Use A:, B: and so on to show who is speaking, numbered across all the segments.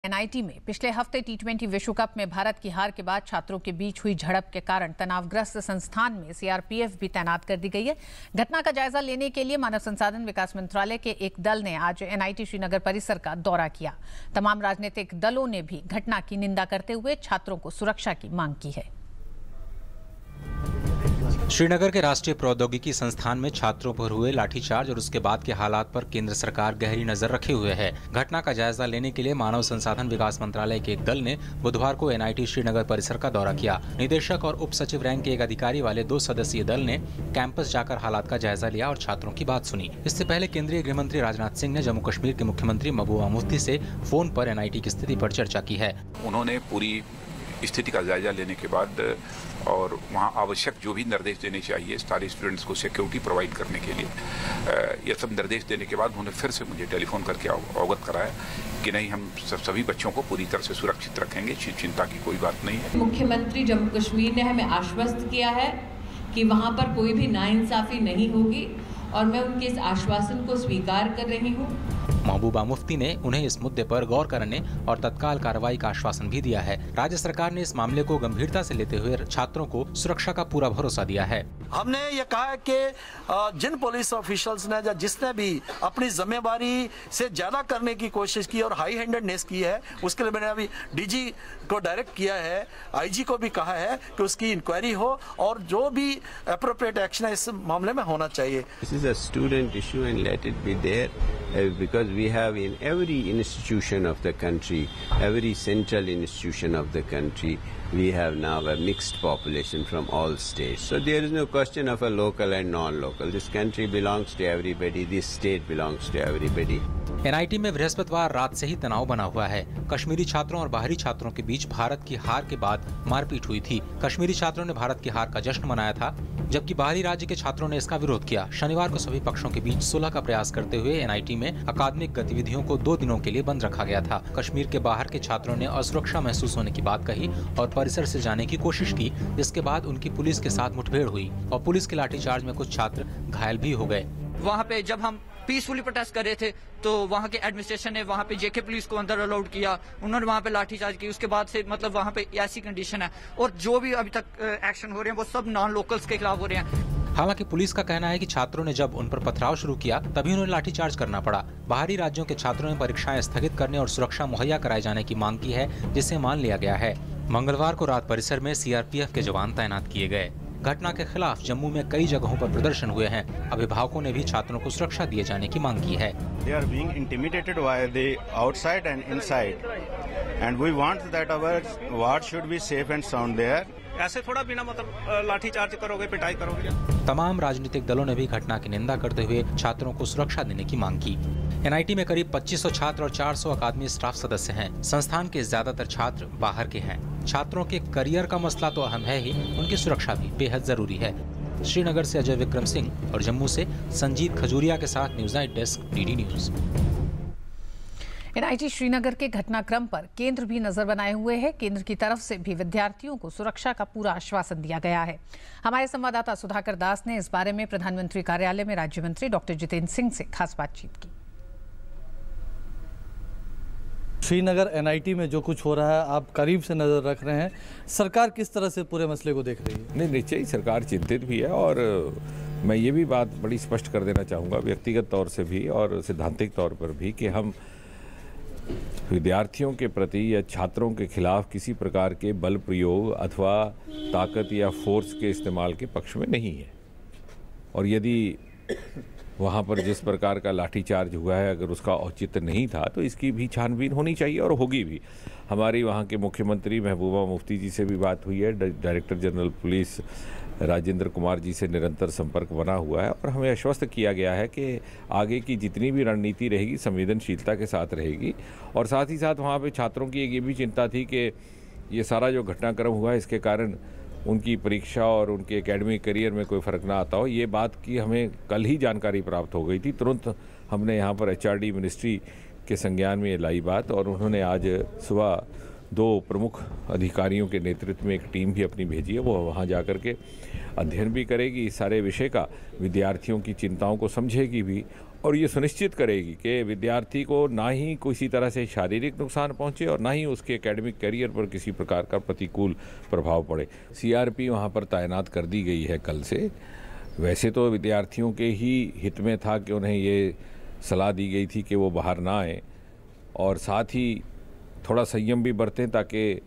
A: NIT में पिछले हफ्ते टी20 विश्व कप में भारत की हार के बाद छात्रों के बीच हुई झड़प के कारण तनावग्रस्त संस्थान में सीआरपीएफ भी तैनात कर दी गई है। घटना का जायजा लेने के लिए मानव संसाधन विकास मंत्रालय के एक दल ने आज एनआईटी श्रीनगर परिसर का दौरा किया। तमाम राजनीतिक दलों ने भी घटना की निंदा करते हुए छात्रों को सुरक्षा की मांग की है।
B: श्रीनगर के राष्ट्रीय प्रौद्योगिकी संस्थान में छात्रों पर हुए लाठीचार्ज और उसके बाद के हालात पर केंद्र सरकार गहरी नजर रखे हुए है। घटना का जायजा लेने के लिए मानव संसाधन विकास मंत्रालय के एक दल ने बुधवार को एनआईटी श्रीनगर परिसर का दौरा किया। निदेशक और उप सचिव रैंक के एक अधिकारी वाले 2 सदस्यीय दल ने कैंपस जाकर हालात का जायजा लिया और छात्रों की बात सुनी। इससे पहले केंद्रीय गृह मंत्री राजनाथ सिंह ने जम्मू कश्मीर के मुख्यमंत्री महबूबा मुफ्ती से फोन पर एनआईटी की स्थिति पर चर्चा की है।
C: उन्होंने पूरी स्थिति का जायजा लेने के बाद और वहाँ आवश्यक जो भी निर्देश देने चाहिए सारे स्टूडेंट्स को सिक्योरिटी प्रोवाइड करने के लिए, ये सब निर्देश देने के बाद उन्होंने फिर से मुझे टेलीफोन करके अवगत कराया कि नहीं, हम सभी बच्चों को पूरी तरह से सुरक्षित रखेंगे, चिंता की कोई बात नहीं है।
D: मुख्यमंत्री जम्मू कश्मीर ने हमें आश्वस्त किया है कि वहाँ पर कोई भी नाइंसाफी नहीं होगी और मैं उनके इस आश्वासन को स्वीकार कर रही हूँ।
B: महबूबा मुफ्ती ने उन्हें इस मुद्दे पर गौर करने और तत्काल कार्रवाई का आश्वासन भी दिया है। राज्य सरकार ने इस मामले को गंभीरता से लेते हुए छात्रों को सुरक्षा का पूरा भरोसा दिया है।
E: हमने ये कहा है कि जिन पुलिस ऑफिशियल्स ने या जिसने भी अपनी जिम्मेदारी से ज्यादा करने की कोशिश की और हाई हैंडेडनेस की है, उसके लिए मैंने अभी डीजी को डायरेक्ट किया है, आईजी को भी कहा है कि उसकी इंक्वायरी हो और जो भी एप्रोप्रिएट एक्शन है इस मामले में होना चाहिए।
F: This is a student issue and let it be there because we have in every institution of the country, every central institution of the country, we have now a mixed population from all states. So there is no question of a local and non-local. This country belongs to everybody. This state belongs to everybody.
B: NIT में बृहस्पतिवार रात से ही तनाव बना हुआ है। कश्मीरी छात्रों और बाहरी छात्रों के बीच भारत की हार के बाद मारपीट हुई थी। कश्मीरी छात्रों ने भारत की हार का जश्न मनाया था, जबकि बाहरी राज्य के छात्रों ने इसका विरोध किया। शनिवार को सभी पक्षों के बीच सुलह का प्रयास करते हुए एनआईटी में अकादमिक गतिविधियों को 2 दिनों के लिए बंद रखा गया था। कश्मीर के बाहर के छात्रों ने असुरक्षा महसूस होने की बात कही और परिसर से जाने की कोशिश की, जिसके बाद उनकी पुलिस के साथ मुठभेड़ हुई और पुलिस के लाठीचार्ज में कुछ छात्र घायल भी हो गए।
G: वहाँ पे जब हम पीसफुली प्रोटेस्ट कर रहे थे तो वहाँ के एडमिनिस्ट्रेशन ने वहाँ पे जेके पुलिस को अंदर अलाउड किया, उन्होंने वहाँ पे लाठीचार्ज की। उसके बाद से मतलब वहाँ पे ऐसी कंडीशन है और जो भी अभी तक एक्शन हो रहे हैं वो सब नॉन लोकल्स के खिलाफ हो रहे हैं।
B: हालांकि पुलिस का कहना है कि छात्रों ने जब उन पर पथराव शुरू किया तभी उन्हें लाठीचार्ज करना पड़ा। बाहरी राज्यों के छात्रों ने परीक्षाएं स्थगित करने और सुरक्षा मुहैया कराए जाने की मांग की है, जिसे मान लिया गया है। मंगलवार को रात परिसर में सीआरपीएफ के जवान तैनात किए गए। घटना के खिलाफ जम्मू में कई जगहों पर प्रदर्शन हुए हैं। अभिभावकों ने भी छात्रों को सुरक्षा दिए जाने की मांग की है।
H: They are being intimidated by the outside and inside, and we want that our ward should be safe and sound there.
I: ऐसे थोड़ा बिना मतलब लाठीचार्ज करोगे, पिटाई करोगे।
B: तमाम राजनीतिक दलों ने भी घटना की निंदा करते हुए छात्रों को सुरक्षा देने की मांग की। एनआईटी में करीब 2500 छात्र और 400 अकादमी स्टाफ सदस्य हैं। संस्थान के ज्यादातर छात्र बाहर के हैं। छात्रों के करियर का मसला तो अहम है ही, उनकी सुरक्षा भी बेहद जरूरी है। श्रीनगर से अजय विक्रम सिंह और जम्मू से संजीत खजूरिया के साथ news night desk DD news.
A: NIT Srinagar के घटनाक्रम पर केंद्र भी नजर बनाए हुए है। केंद्र की तरफ से भी विद्यार्थियों को सुरक्षा का पूरा आश्वासन दिया गया है। हमारे संवाददाता सुधाकर दास ने इस बारे में प्रधानमंत्री कार्यालय में राज्य मंत्री डॉक्टर जितेंद्र सिंह से खास बातचीत की।
J: श्रीनगर एनआईटी में जो कुछ हो रहा है आप करीब से नजर रख रहे हैं, सरकार किस तरह से पूरे मसले को देख रही है?
K: नहीं, निश्चय सरकार चिंतित भी है और मैं ये भी बात बड़ी स्पष्ट कर देना चाहूँगा व्यक्तिगत तौर से भी और सैद्धांतिक तौर पर भी कि हम विद्यार्थियों के प्रति या छात्रों के खिलाफ किसी प्रकार के बल प्रयोग अथवा ताकत या फोर्स के इस्तेमाल के पक्ष में नहीं है। और यदि वहाँ पर जिस प्रकार का लाठीचार्ज हुआ है अगर उसका औचित्य नहीं था तो इसकी भी छानबीन होनी चाहिए और होगी भी। हमारी वहाँ के मुख्यमंत्री महबूबा मुफ्ती जी से भी बात हुई है, director general police Rajendra Kumar ji से निरंतर संपर्क बना हुआ है और हमें आश्वस्त किया गया है कि आगे की जितनी भी रणनीति रहेगी संवेदनशीलता के साथ रहेगी। और साथ ही साथ वहाँ पे छात्रों की एक ये भी चिंता थी कि ये सारा जो घटनाक्रम हुआ है इसके कारण उनकी परीक्षा और उनके एकेडमिक करियर में कोई फ़र्क ना आता हो। ये बात की हमें कल ही जानकारी प्राप्त हो गई थी। तुरंत हमने यहाँ पर एचआरडी मिनिस्ट्री के संज्ञान में लाई बात और उन्होंने आज सुबह 2 प्रमुख अधिकारियों के नेतृत्व में एक टीम भी अपनी भेजी है। वो वहाँ जा कर के अध्ययन भी करेगी इस सारे विषय का, विद्यार्थियों की चिंताओं को समझेगी भी और ये सुनिश्चित करेगी कि विद्यार्थी को ना ही किसी तरह से शारीरिक नुकसान पहुंचे और ना ही उसके एकेडमिक करियर पर किसी प्रकार का प्रतिकूल प्रभाव पड़े। सीआरपी वहाँ पर तैनात कर दी गई है कल से। वैसे तो विद्यार्थियों के ही हित में था कि उन्हें ये सलाह दी गई थी कि वो बाहर ना आए और साथ ही थोड़ा संयम भी बरतें ताकि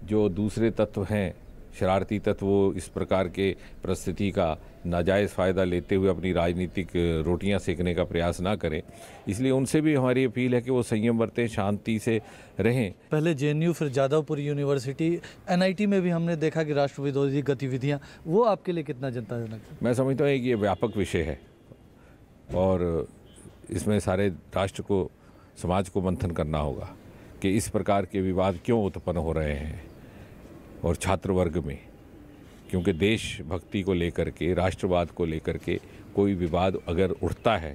K: जो दूसरे तत्व हैं, शरारती तत्व, वो इस प्रकार के परिस्थिति का नाजायज़ फ़ायदा लेते हुए अपनी राजनीतिक रोटियां सेकने का प्रयास ना करें। इसलिए उनसे भी हमारी अपील है कि वो संयम बरतें, शांति से रहें।
J: पहले जेएनयू, फिर जादवपुर यूनिवर्सिटी, एनआईटी में भी हमने देखा कि राष्ट्र विरोधी गतिविधियां, वो आपके लिए कितना चिंताजनक है?
K: मैं समझता हूँ कि ये व्यापक विषय है और इसमें सारे राष्ट्र को, समाज को मंथन करना होगा कि इस प्रकार के विवाद क्यों उत्पन्न हो रहे हैं और छात्र वर्ग में, क्योंकि देशभक्ति को लेकर के, राष्ट्रवाद को लेकर के कोई विवाद अगर उठता है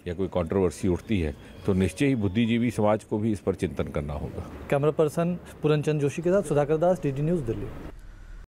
K: या कोई कंट्रोवर्सी उठती है तो निश्चय ही बुद्धिजीवी समाज को भी इस पर चिंतन करना होगा।
J: कैमरा पर्सन पूरनचंद जोशी के साथ सुधाकर दास, डीडी न्यूज़, दिल्ली।